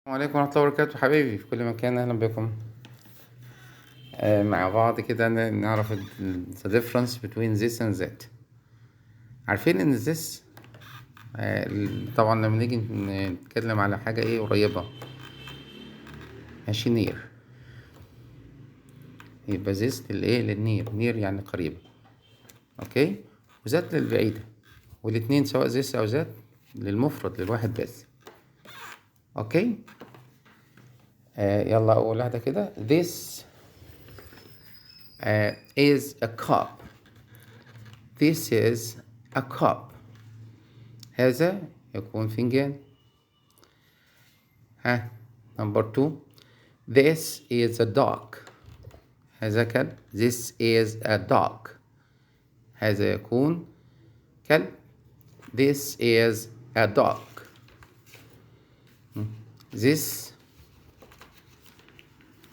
السلام عليكم ورحمة الله وبركاته حبايبي في كل مكان، أهلا بكم. مع بعض كده نعرف the difference between this and that. عارفين ان this طبعا لما نيجي نتكلم على حاجة ايه قريبة ماشي near، يبقى this للايه للنير، near يعني قريبة، اوكي، وذات للبعيدة، والاتنين سواء this او ذات للمفرد للواحد بس، اوكي. يلا اول واحدة كده this is a cup. This is a cup. هذا يكون فنجان. number 2 this is a dog. هذا كلب. This is a dog. هذا يكون كلب. This is a dog. This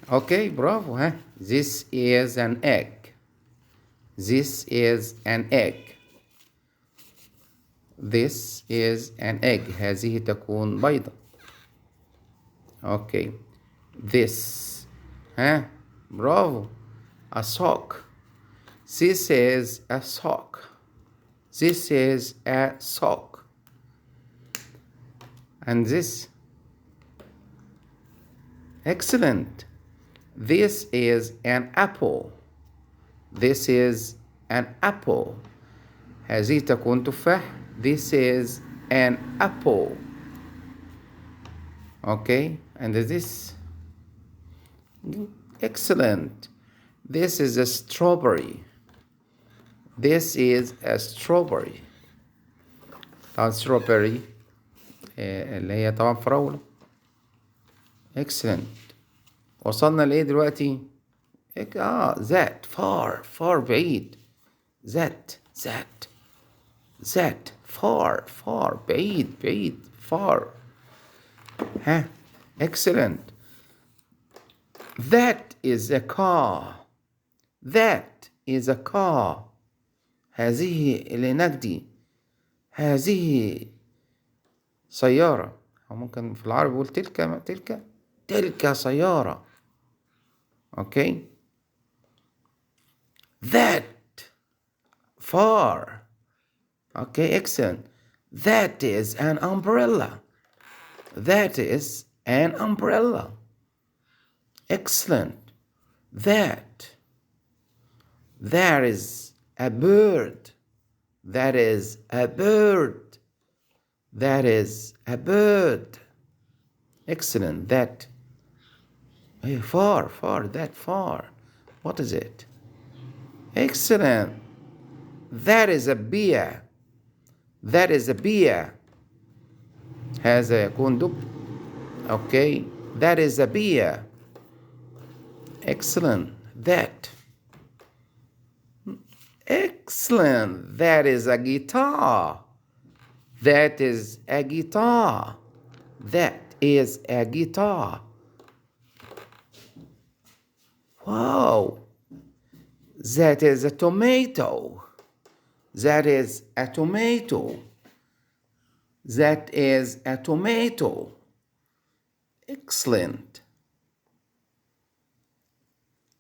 okay برافو. This is an egg. This is an egg. This is an egg. هذه تكون بيضة. okay. This برافو. a sock. This is a sock. This is a sock. and this excellent. This is an apple. This is an apple. هذه تكون تفاح. This is an apple. okay. and this excellent. This is a strawberry. This is a strawberry. طبعا strawberry اللي هي طبعا فراولة. excellent. وصلنا لإيه دلوقتي؟ that far بعيد. that far بعيد far. excellent. that is a car. that is a car. هذه اللي هناك دي هذه سيارة، أو ممكن في العربي يقول تلك سيارة. okay. that far. okay, excellent. that is an umbrella. That is an umbrella. excellent. that is a bird. That is a bird. That is a bird. excellent. that far that far. what is it? excellent. that is a beer. That is a beer. هذا يكون دب. okay. that is a beer. excellent. that excellent. that is a guitar. That is a guitar. That is a guitar. wow. that is a tomato. That is a tomato. That is a tomato. excellent.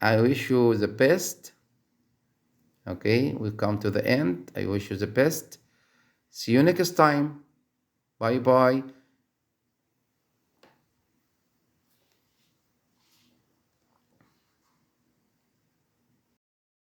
I wish you the best. okay, we come to the end. I wish you the best. See you next time. Bye bye.